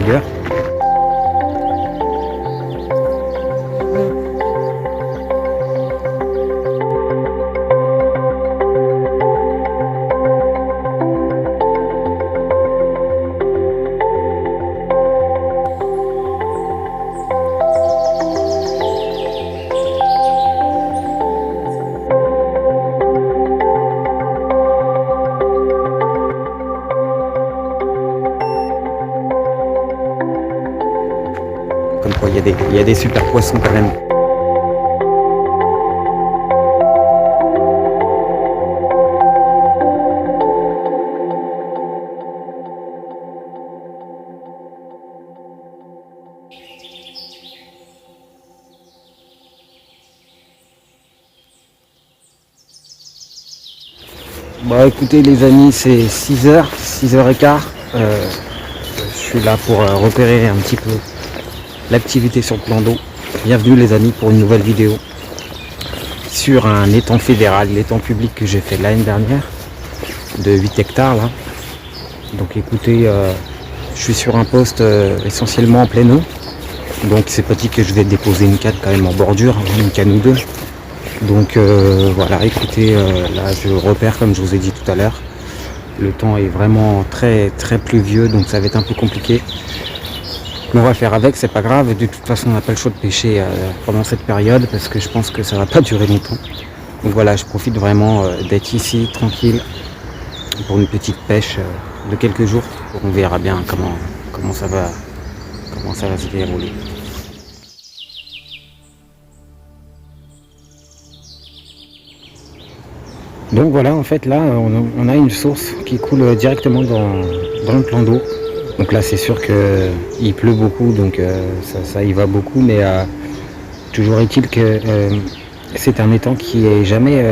Tiger. Comme quoi, il y a des super poissons quand même. Bon écoutez les amis, c'est 6h, 6h15. Je suis là pour repérer un petit peu l'activité sur le plan d'eau. Bienvenue les amis pour une nouvelle vidéo sur un étang fédéral, l'étang public que j'ai fait l'année dernière de 8 hectares là. Donc écoutez, je suis sur un poste essentiellement en pleine eau. Donc c'est pas dit que je vais déposer une canne quand même en bordure, une canne ou deux. Donc voilà, écoutez, là je repère comme je vous ai dit tout à l'heure. Le temps est vraiment très très pluvieux, donc ça va être un peu compliqué. Mais on va faire avec, c'est pas grave. De toute façon on n'a pas le choix de pêcher pendant cette période parce que je pense que ça va pas durer longtemps. Donc voilà, je profite vraiment d'être ici tranquille pour une petite pêche de quelques jours. On verra bien comment ça va se dérouler. Donc voilà, en fait là on a une source qui coule directement dans le plan d'eau. Donc là c'est sûr qu'il pleut beaucoup, donc ça y va beaucoup, mais toujours est-il que c'est un étang qui est jamais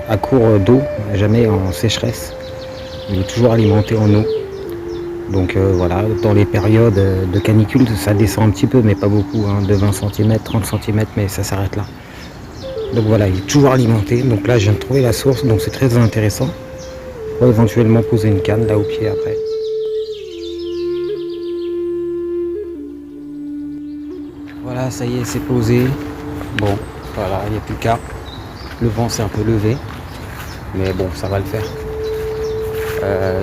à court d'eau, jamais en sécheresse. Il est toujours alimenté en eau. Donc voilà, dans les périodes de canicule ça descend un petit peu, mais pas beaucoup, hein, de 20 cm, 30 cm, mais ça s'arrête là. Donc voilà, il est toujours alimenté. Donc là, je viens de trouver la source, donc c'est très intéressant. On va éventuellement poser une canne là au pied après. Voilà, ça y est, c'est posé. Bon, voilà, il n'y a plus qu'à. Le vent s'est un peu levé, mais bon, ça va le faire.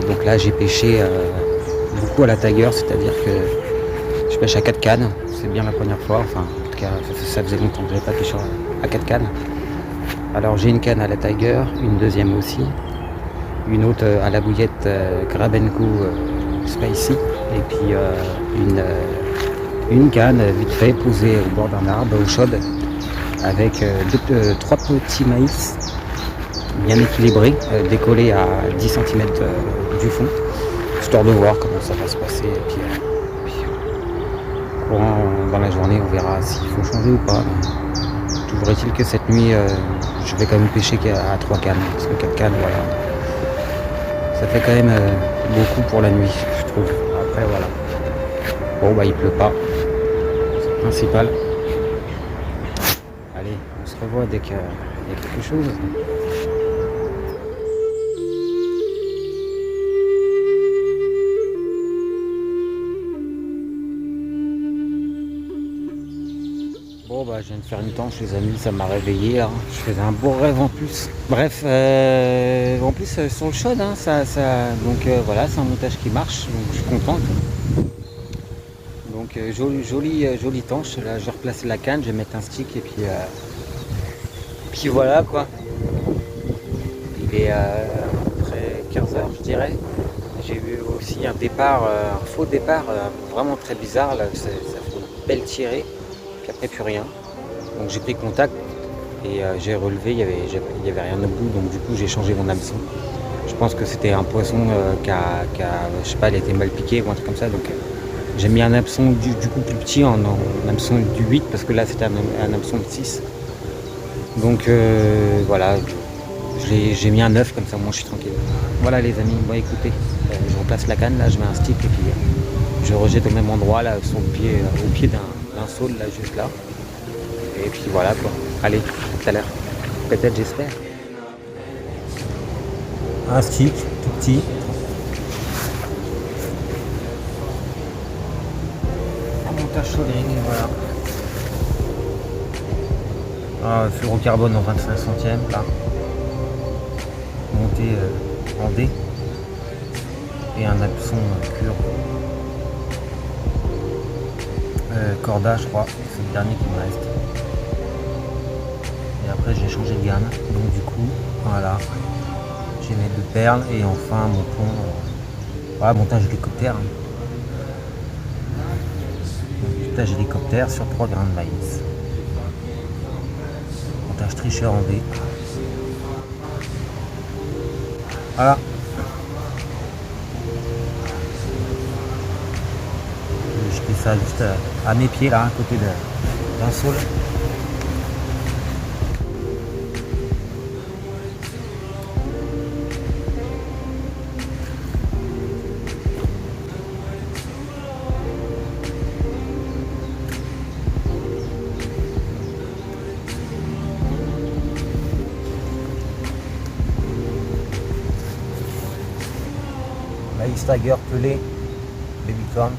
Donc là, j'ai pêché beaucoup à la Tiger, c'est-à-dire que je pêche à 4 cannes. C'est bien la première fois, enfin, en tout cas, ça faisait longtemps que je n'avais pas pêché à 4 cannes. Alors j'ai une canne à la Tiger, une deuxième aussi, une autre à la bouillette Grab & Go Spicy, et puis une canne vite fait posée au bord d'un arbre, eau chaude, avec 3 petits maïs bien équilibrés, décollés à 10 cm du fond, histoire de voir comment ça va se passer, et puis courant dans la journée on verra s'il faut changer ou pas. Toujours est-il que cette nuit, je vais quand même pêcher à 3 cannes, parce que 4 cannes, voilà, ça fait quand même beaucoup pour la nuit, je trouve. Après, voilà. Bon, bah, il pleut pas, c'est le principal. Allez, on se revoit dès qu'il y a quelque chose. Bon bah je viens de faire une tanche les amis, ça m'a réveillé là. Je faisais un beau rêve en plus. Bref, en plus sur le chaude, hein, donc voilà, c'est un montage qui marche, donc je suis content. Donc jolie tanche, là je vais replacer la canne, je vais mettre un stick et puis voilà quoi. Il est à peu près 15h je dirais. J'ai eu aussi un départ, un faux départ vraiment très bizarre, là, ça fait une belle tirée. Puis après plus rien, donc j'ai pris contact et j'ai relevé, il y avait rien au bout, donc du coup j'ai changé mon hameçon. Je pense que c'était un poisson qui a je sais pas, il a été mal piqué ou un truc comme ça, donc j'ai mis un hameçon du coup plus petit, en hameçon du 8, parce que là c'était un hameçon de 6, donc voilà, j'ai mis un 9, comme ça moi je suis tranquille. Voilà les amis, bon écoutez, je replace la canne, là je mets un stick et puis je rejette au même endroit là, sur le pied, au pied d'un saule là, juste là. Et puis voilà quoi. Allez, à tout à l'heure. Peut-être, j'espère. Un stick tout petit. chaudière, voilà. Fluorocarbone en 25 centièmes là. Monté en D. Et un hameçon pur. Corda, je crois, c'est le dernier qui me reste. Et après j'ai changé de gamme, donc du coup, voilà. J'ai mes 2 perles et enfin mon pont. Voilà, montage hélicoptère. Montage hélicoptère sur 3 grains de maïs. Montage tricheur en D. Voilà. Je fais ça juste à mes pieds là, à côté d'un saule. Maïs tiger pelé, babycorn.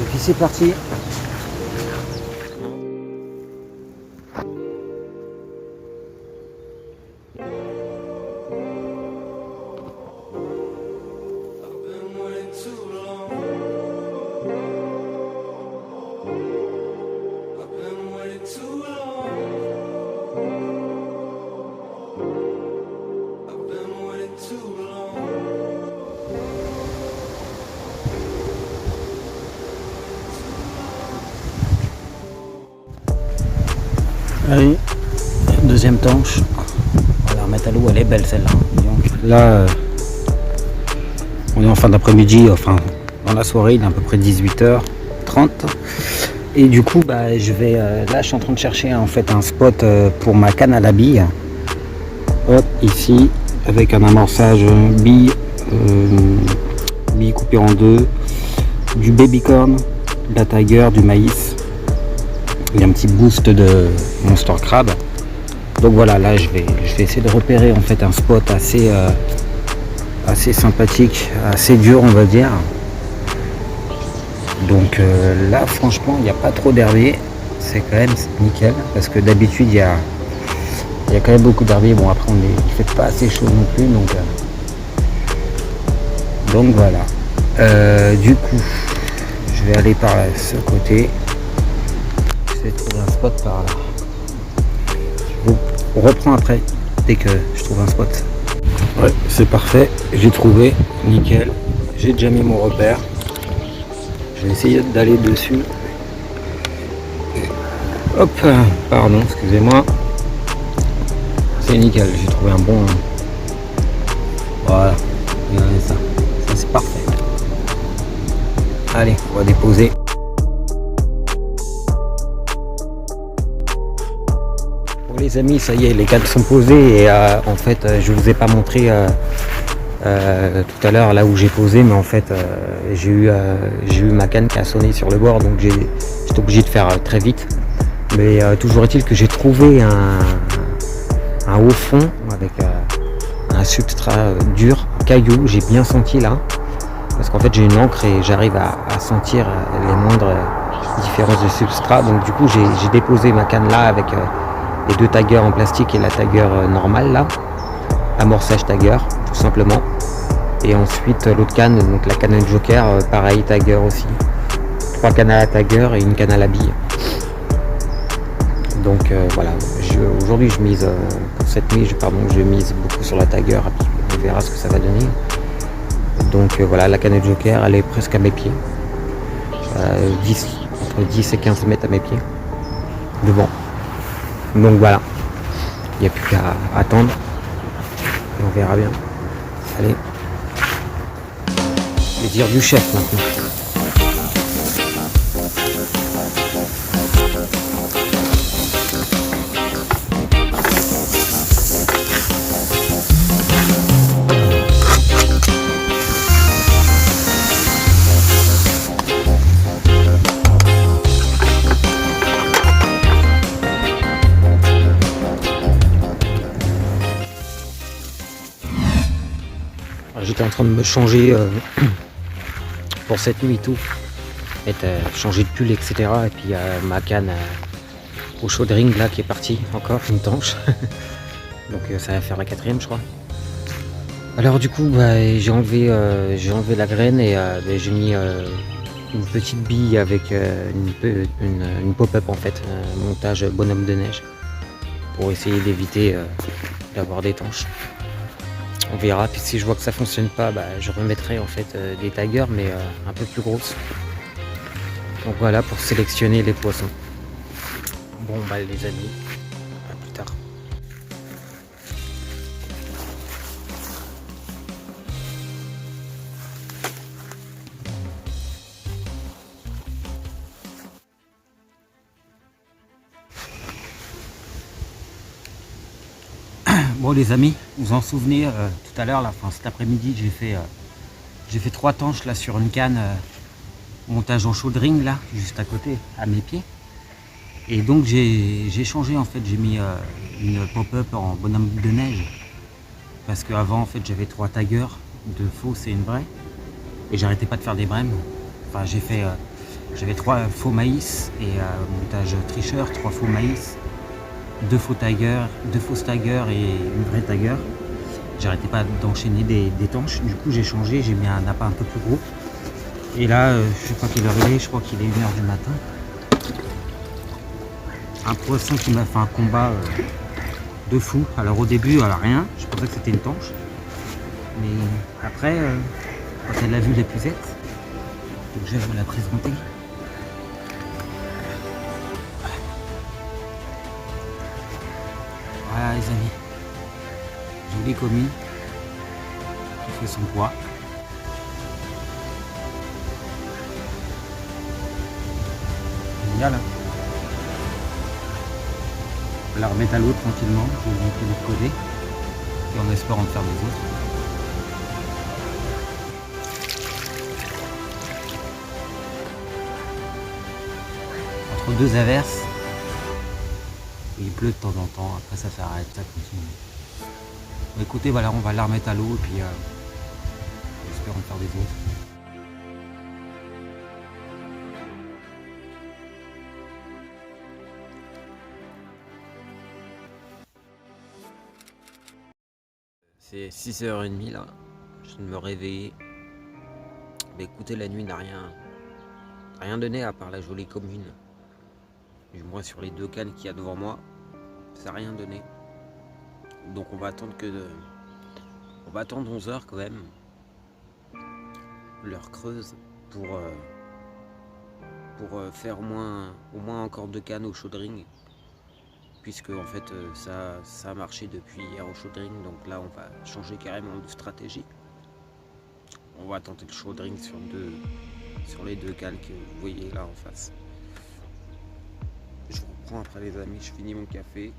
Et puis c'est parti. Allez, deuxième tanche. On va la remettre à l'eau, elle est belle celle-là. Là, on est en fin d'après-midi, enfin dans la soirée, il est à peu près 18h30. Et du coup, je vais. Là, je suis en train de chercher en fait un spot pour ma canne à la bille. Hop, ici, avec un amorçage bille, bille coupée en deux, du babycorn, de la tiger, du maïs. Il y a un petit boost de monster crab. Donc voilà, là je vais essayer de repérer en fait un spot assez sympathique, assez dur on va dire. Donc là franchement il n'y a pas trop d'herbier, c'est quand même nickel parce que d'habitude il y a quand même beaucoup d'herbier. Bon après il fait pas assez chaud non plus, donc voilà. Du coup je vais aller par ce côté. Je vais trouver un spot par là. On reprend après dès que je trouve un spot. Ouais, c'est parfait, j'ai trouvé, nickel. J'ai déjà mis mon repère. Je vais essayer d'aller dessus. Hop, pardon, excusez-moi. C'est nickel, j'ai trouvé un bon. Voilà, regardez ça. Ça c'est parfait. Allez, on va déposer. Les amis, ça y est, les cannes sont posées et en fait je vous ai pas montré tout à l'heure là où j'ai posé, mais en fait j'ai eu ma canne qui a sonné sur le bord, donc j'étais obligé de faire très vite, mais toujours est-il que j'ai trouvé un haut fond avec un substrat dur, caillou. J'ai bien senti là parce qu'en fait j'ai une encre et j'arrive à sentir les moindres différences de substrat, donc du coup j'ai déposé ma canne là avec les 2 taggers en plastique et la tagger normale là, amorçage tagger tout simplement, et ensuite l'autre canne, donc la canne joker, pareil, tagger aussi, 3 cannes à la tagger et une canne à la bille. Donc voilà, aujourd'hui je mise pour cette nuit, je mise beaucoup sur la tagger, on verra ce que ça va donner. Donc voilà, la canne joker elle est presque à mes pieds, entre 10 et 15 mètres à mes pieds devant. Donc voilà, il n'y a plus qu'à attendre et on verra bien. Allez, les dires du chef maintenant. j'étais en train de me changer pour cette nuit et tout. Changer de pull, etc. Et puis ma canne au chaudring là qui est partie encore, une tanche. Donc ça va faire la 4e je crois. Alors du coup j'ai enlevé la graine et j'ai mis une petite bille avec une pop-up en fait, un montage bonhomme de neige pour essayer d'éviter d'avoir des tanches. On verra, puis si je vois que ça fonctionne pas, je remettrai en fait des taggers mais un peu plus grosses. Donc voilà pour sélectionner les poissons. Bon les amis, à plus tard. Bon les amis, vous vous en souvenez tout à l'heure, cet après-midi, j'ai fait 3 tanches là sur une canne montage en chaudring là, juste à côté, à mes pieds. Et donc j'ai changé en fait, j'ai mis une pop-up en bonhomme de neige. Parce qu'avant en fait j'avais 3 taggers, 2 fausses et une vraie. Et j'arrêtais pas de faire des brèmes. Enfin j'avais 3 faux maïs et montage tricheur, 3 faux maïs. 2 faux taggers, 2 fausses taggers et une vraie tagger. J'arrêtais pas d'enchaîner des tanches. Du coup j'ai changé, j'ai mis un appât un peu plus gros. Et là, je sais pas quelle heure il est, je crois qu'il est 1h du matin. Un poisson qui m'a fait un combat de fou. Alors au début, rien, je pensais que c'était une tanche. Mais après, quand elle a vu l'épuisette, donc je vais vous la présenter. Voilà les amis, jolie commune qui fait son poids. Génial, hein. On va la remettre à l'eau tranquillement, je vais vous montrer de l'autre côté et en espérant de faire des autres. Entre 2 averses, il pleut de temps en temps, après ça s'arrête, ça continue. Bon, écoutez, voilà, on va la remettre à l'eau et puis espérons faire des autres. C'est 6h30 là, je viens de me réveiller. Mais écoutez, la nuit n'a rien donné à part la jolie commune. Du moins sur les 2 cannes qu'il y a devant moi, ça n'a rien donné. Donc on va attendre 11h quand même. L'heure creuse pour faire au moins encore 2 cannes au chaudring. Puisque en fait ça a marché depuis hier au chaudring, donc là on va changer carrément de stratégie. On va tenter le chaudring sur les 2 cannes que vous voyez là en face. Je vous reprends après les amis, je finis mon café.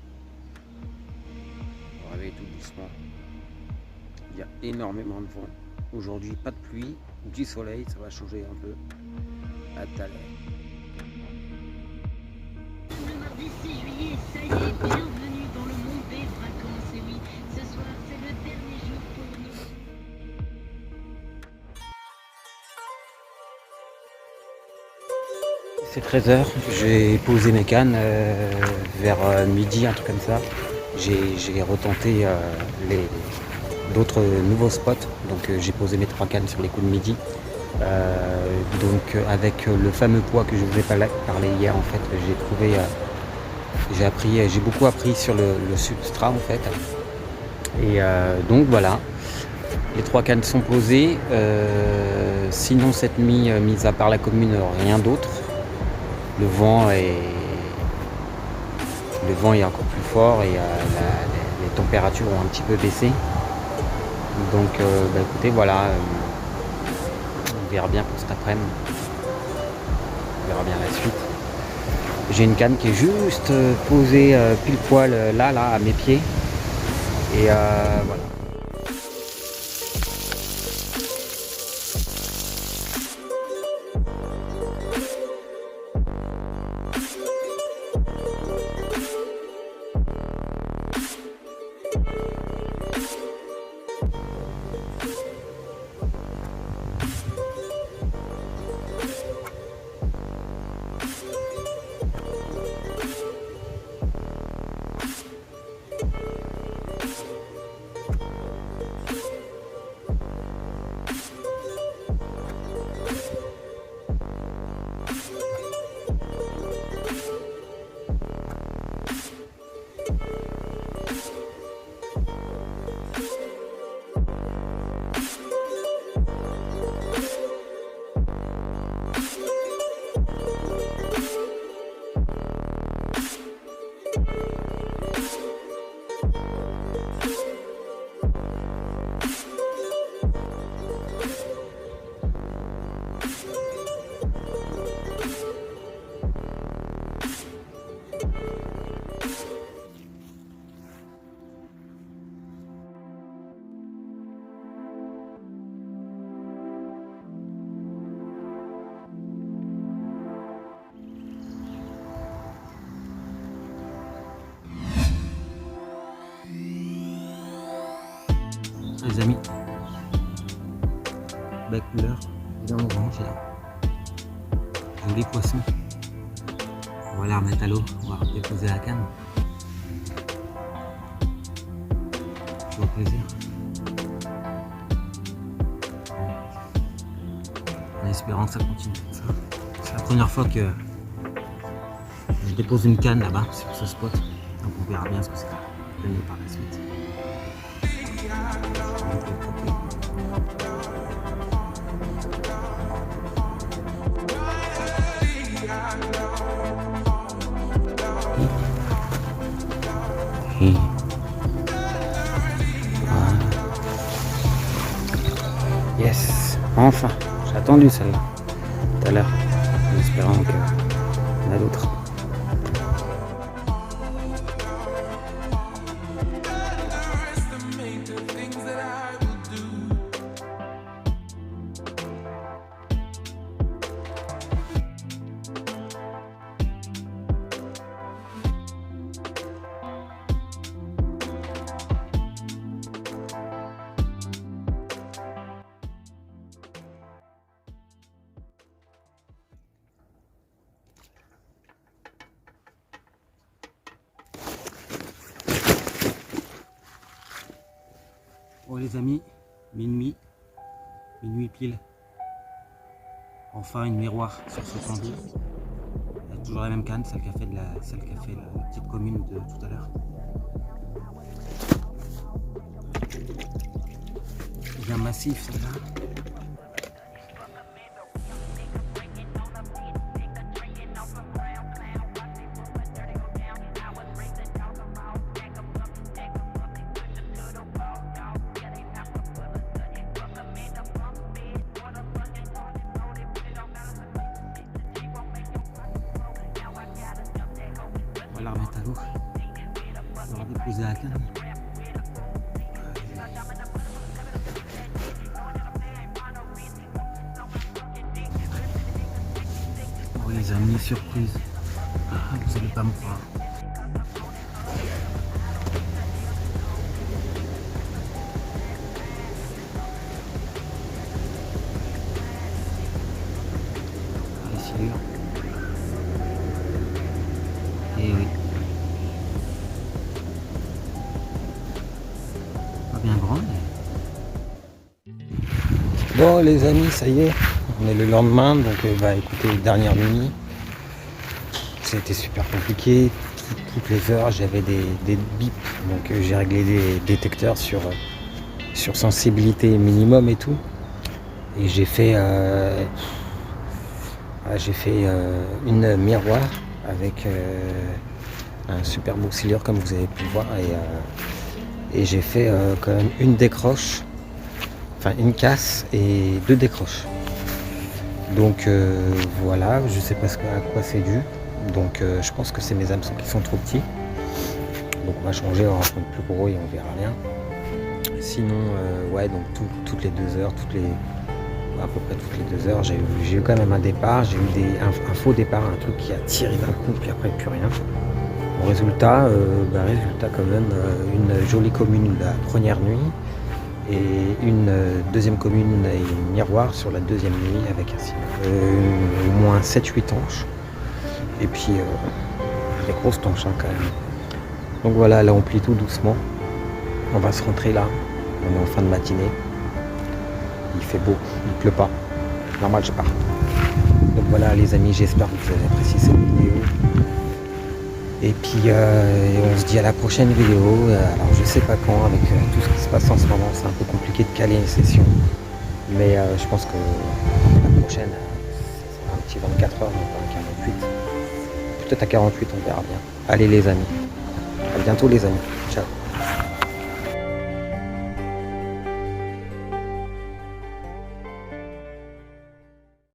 On réveille tout doucement. Il y a énormément de vent. Aujourd'hui pas de pluie, du soleil, ça va changer un peu. À tout à l'heure. Le mardi 6 juillet, ça y est, bienvenue dans le monde des vacances. Et oui, ce soir, c'est le dernier jour pour nous. C'est 13h, j'ai posé mes cannes vers midi, un truc comme ça. J'ai retenté d'autres nouveaux spots, donc j'ai posé mes 3 cannes sur les coups de midi. Donc avec le fameux poids que je vous ai parlé hier, en fait, j'ai beaucoup appris sur le substrat en fait. Et donc voilà, les 3 cannes sont posées. Sinon cette nuit, mis à part la commune, rien d'autre. Le vent est encore plus fort et les températures ont un petit peu baissé. Donc écoutez, voilà, on verra bien pour cet après-midi. On verra bien la suite. J'ai une canne qui est juste posée pile poil là à mes pieds. Et voilà. les amis. Belle couleur, bien orange là. Joli poisson. On va la remettre à l'eau, on va déposer la canne. Toujours plaisir. En espérant que ça continue comme ça. C'est la première fois que je dépose une canne là-bas sur ce spot. Donc on verra bien ce que ça va donner par la suite. Et voilà. Yes, enfin, j'ai attendu celle-là tout à l'heure, en espérant qu'il y en a d'autres. Bon les amis, minuit pile. Enfin une miroir sur ce plan d'eau. Il y a toujours la même canne, celle qui a fait la petite commune de tout à l'heure. Bien massif celle-là. On va la remettre à l'eau. On va déposer la canne. Oh les amis, surprise. Vous allez pas me croire. Et oui. Pas bien grand, mais... Bon les amis, ça y est, on est le lendemain, donc écoutez, dernière nuit. C'était super compliqué. Toutes les heures j'avais des bips, donc j'ai réglé des détecteurs sur sensibilité minimum et tout. Et j'ai fait une miroir avec un super auxiliaire comme vous avez pu le voir, et j'ai fait quand même une décroche, enfin une casse et 2 décroches. Donc voilà, je sais pas à quoi c'est dû. Donc je pense que c'est mes hameçons qui sont trop petits. Donc on va changer, on va prendre plus gros et on verra rien. Sinon ouais, donc toutes les 2 heures, à peu près toutes les 2 heures, j'ai eu quand même un départ, j'ai eu un faux départ, un truc qui a tiré d'un coup, puis après plus rien. Bon, résultat quand même, une jolie commune la première nuit, et une deuxième commune et une miroir sur la deuxième nuit, avec ainsi au moins 7-8 tanches, et puis des grosses tanches quand même. Donc voilà, là on plie tout doucement, on va se rentrer là, on est en fin de matinée. Il fait beau, il pleut pas. Normal, je pars. Donc voilà les amis, j'espère que vous avez apprécié cette vidéo. Et puis on se dit à la prochaine vidéo. Alors je sais pas quand, avec tout ce qui se passe en ce moment, c'est un peu compliqué de caler une session. Mais je pense que la prochaine, ça sera un petit 24 heures, donc pas un 48. Peut-être à 48, on verra bien. Allez les amis. À bientôt les amis.